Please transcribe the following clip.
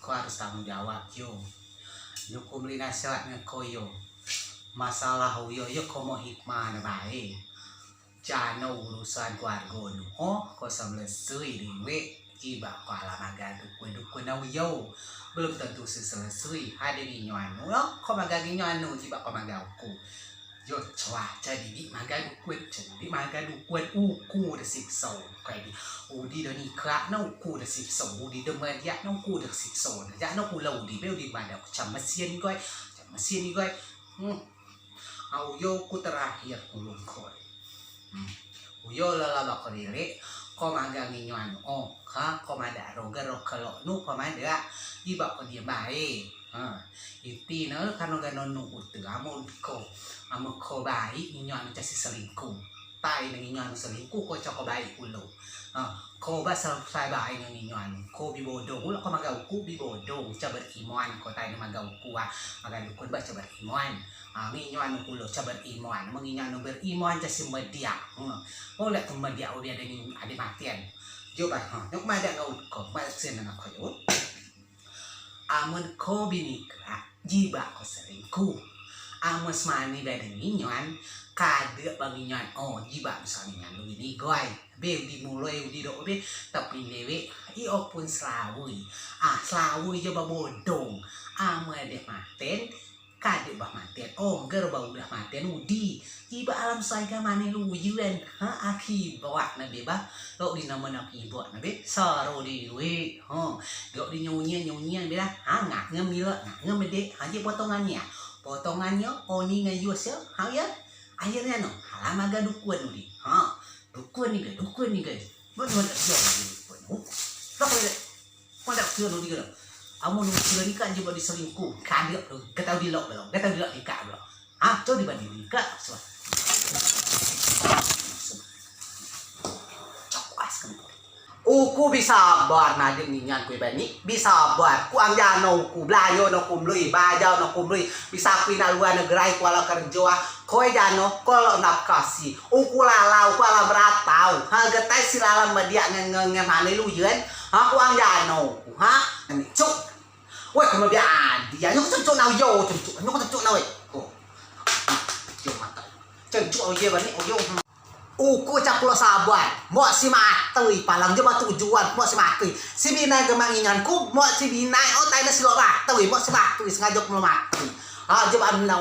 kau harus tanggung jawab yo. Yo kau beli nasihat ngeko yo. Masalah yo kau mau hikmah na baik. Jangan urusan keluarga nu. Kau selesai diwe. Iba kau alamaga dukun na yo. Belum tentu selesai. Ada di nyuan. Kau magagi nyuan nu. Iba kau magauku. Yo cuaca di maga dukun jadi maga dukun uku de sikso kayak di udi de nikah na uku de sikso udi de media na uku de sikso ja na ku lau di be udi mada cam mesin gue au yo ku terakhir ulun koi yo lala bakal diri ko maga nginyuan ko mada roga kalau nu ko mada di bakal dia baik iti na karena ganon nu utu amo ko baik inyoan kasi selingkuh tay nang inyoan selingkuh ko ko baik ulo ko ba sa baik nang inyoan ko bibodong ulo ko magauku bibodong ca beriman ko tay na magauku magadukon ba ca beriman inyoan ulo ca beriman manginyoan beriman ca si media oleh tu media ubi ada ni ada matian coba nyok mada ngaut ko masin na ko yo amun ko binikra jiba ko selingkuh amos mani badan minyon kade banginyon jiba misalnya lu ini goy be di mulai di do be tapi lewe i opun slawi slawi coba bodong ama deh maten kade bah maten ger bau udah maten udi jiba alam saya mane lu yuan aki bawa na be ba lo di nama aki bawa na be saro di we do di nyonya be lah ngak ngemila ngemede aja potongannya oni ngayus ya ya akhirnya no halamaga dukun di dukun nih guys mana dukun pada dukun di kan amun sudah nikah coba diselingkuh kadek ketau dilok belum ketau dilok nikah belum coba dibanding nikah uku bisa bar na dinginyan ku bani bisa bar ku ang jano ku blayo no kumlui bajaw no kumlui bisa pinaluan negrai ku ala kerja ko jano kalau nak kasih uku lalau ku ala beratau getai silalam media ngemane lu yeun ku ang jano ku nami cuk we ku mabia dia nyok cuk na yo nyok cuk na we ko yo mata cuk ye bani yo uku capulo sabar mau si matui palang coba tujuan mau si matui si binai kemangingan ku mau si binai tay na silo matui mau si matui sengaja mau matui coba bilang